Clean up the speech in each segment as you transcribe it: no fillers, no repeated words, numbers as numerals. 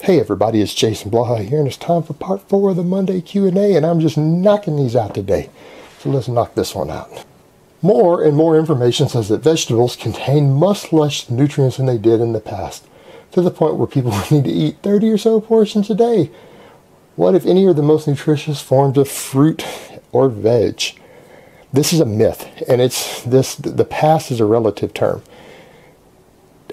Hey everybody, it's Jason Blaha here, and it's time for part 4 of the Monday Q&A, and I'm just knocking these out today. So let's knock this one out. More and more information says that vegetables contain much less nutrients than they did in the past, to the point where people need to eat 30 or so portions a day. What, if any, are the most nutritious forms of fruit or veg? This is a myth, and the past is a relative term.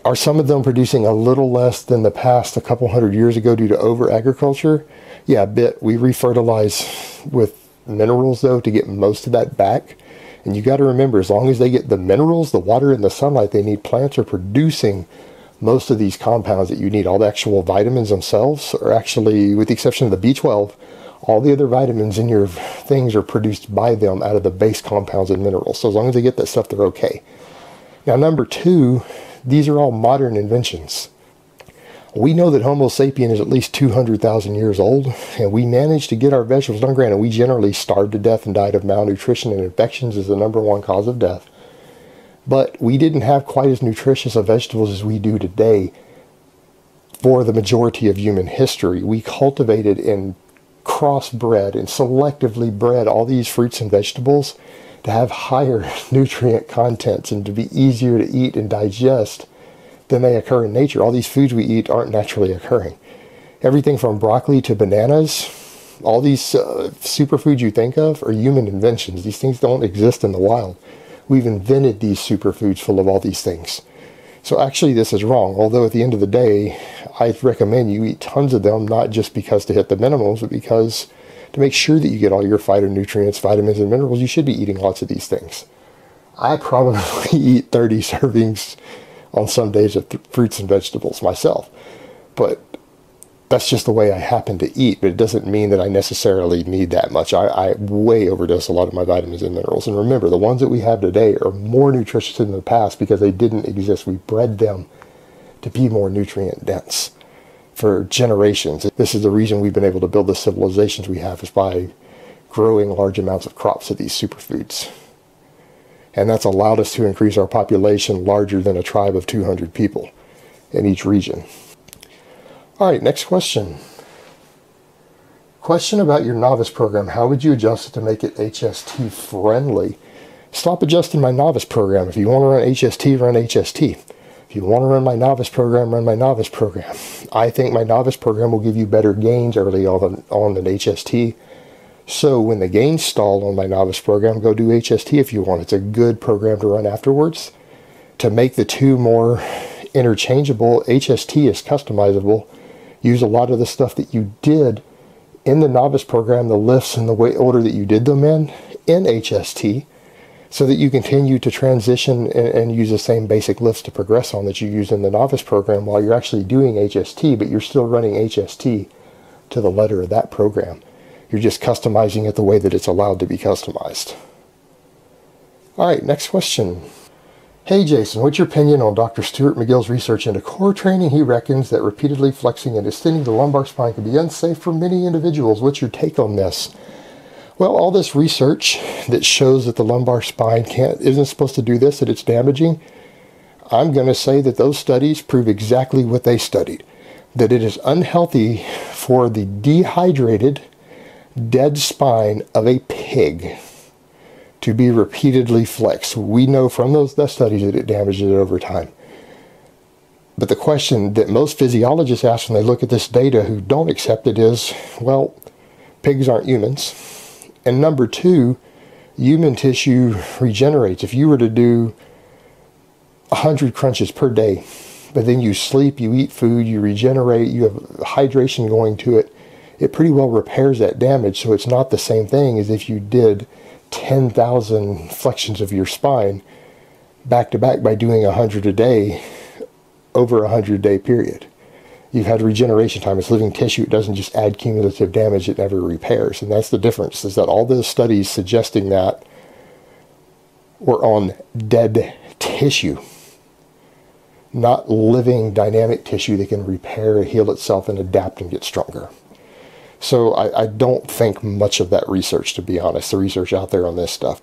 Are some of them producing a little less than the past a couple hundred years ago due to over-agriculture? Yeah, a bit. We refertilize with minerals, though, to get most of that back. And you got to remember, as long as they get the minerals, the water, and the sunlight they need, plants are producing most of these compounds that you need. All the actual vitamins themselves are actually, with the exception of the B12, all the other vitamins in your things are produced by them out of the base compounds and minerals. So as long as they get that stuff, they're okay. Now, number 2, these are all modern inventions. We know that Homo sapien is at least 200,000 years old, and we managed to get our vegetables done. Granted, we generally starved to death and died of malnutrition, and infections is the #1 cause of death. But we didn't have quite as nutritious of vegetables as we do today for the majority of human history. We cultivated and crossbred and selectively bred all these fruits and vegetables to have higher nutrient contents and to be easier to eat and digest than they occur in nature. All these foods we eat aren't naturally occurring. Everything from broccoli to bananas, all these superfoods you think of are human inventions. These things don't exist in the wild. We've invented these superfoods full of all these things. So actually this is wrong, although at the end of the day, I recommend you eat tons of them, not just because to hit the minimums, but because to make sure that you get all your phytonutrients, vitamins, and minerals, you should be eating lots of these things. I probably eat 30 servings on some days of fruits and vegetables myself, but that's just the way I happen to eat. But it doesn't mean that I necessarily need that much. I way overdose a lot of my vitamins and minerals. And remember, the ones that we have today are more nutritious than the past because they didn't exist. We bred them to be more nutrient dense for generations. This is the reason we've been able to build the civilizations we have, is by growing large amounts of crops of these superfoods. And that's allowed us to increase our population larger than a tribe of 200 people in each region. All right, next question. Question about your novice program. How would you adjust it to make it HST friendly? Stop adjusting my novice program. If you want to run HST, run HST. If you want to run my novice program, run my novice program. I think my novice program will give you better gains early on than HST. So when the gains stall on my novice program, go do HST if you want. It's a good program to run afterwards. To make the two more interchangeable, HST is customizable. Use a lot of the stuff that you did in the novice program, the lifts and the weight order that you did them in HST, so that you continue to transition and use the same basic lifts to progress on that you use in the novice program while you're actually doing HST, but you're still running HST to the letter of that program. You're just customizing it the way that it's allowed to be customized. All right, next question. Hey Jason, what's your opinion on Dr. Stuart McGill's research into core training? He reckons that repeatedly flexing and extending the lumbar spine can be unsafe for many individuals. What's your take on this? Well, all this research that shows that the lumbar spine isn't supposed to do this, that it's damaging, I'm going to say that those studies prove exactly what they studied. That it is unhealthy for the dehydrated, dead spine of a pig to be repeatedly flexed. We know from those studies that it damages it over time. But the question that most physiologists ask when they look at this data who don't accept it is, well, pigs aren't humans. And number 2, human tissue regenerates. If you were to do 100 crunches per day, but then you sleep, you eat food, you regenerate, you have hydration going to it, it pretty well repairs that damage. So it's not the same thing as if you did 10,000 flexions of your spine back to back by doing 100 a day over a 100-day period. You've had regeneration time. It's living tissue. It doesn't just add cumulative damage. It never repairs. And that's the difference, is that all those studies suggesting that were on dead tissue, not living dynamic tissue that can repair, heal itself, and adapt and get stronger. So I don't think much of that research, to be honest, the research out there on this stuff.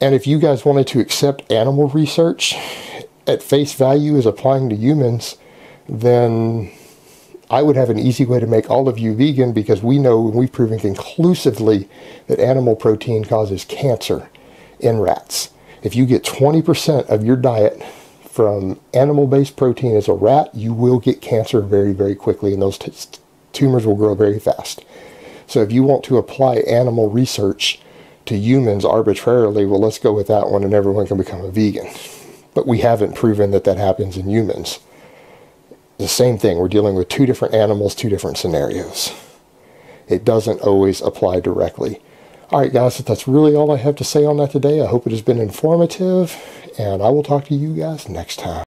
And if you guys wanted to accept animal research at face value as applying to humans, then I would have an easy way to make all of you vegan, because we know, and we've proven conclusively, that animal protein causes cancer in rats. If you get 20% of your diet from animal-based protein as a rat, you will get cancer very, very quickly, and those tumors will grow very fast. So if you want to apply animal research to humans arbitrarily, well, let's go with that one and everyone can become a vegan. But we haven't proven that that happens in humans. The same thing, we're dealing with two different animals, two different scenarios. It doesn't always apply directly. Alright guys, that's really all I have to say on that today. I hope it has been informative, and I will talk to you guys next time.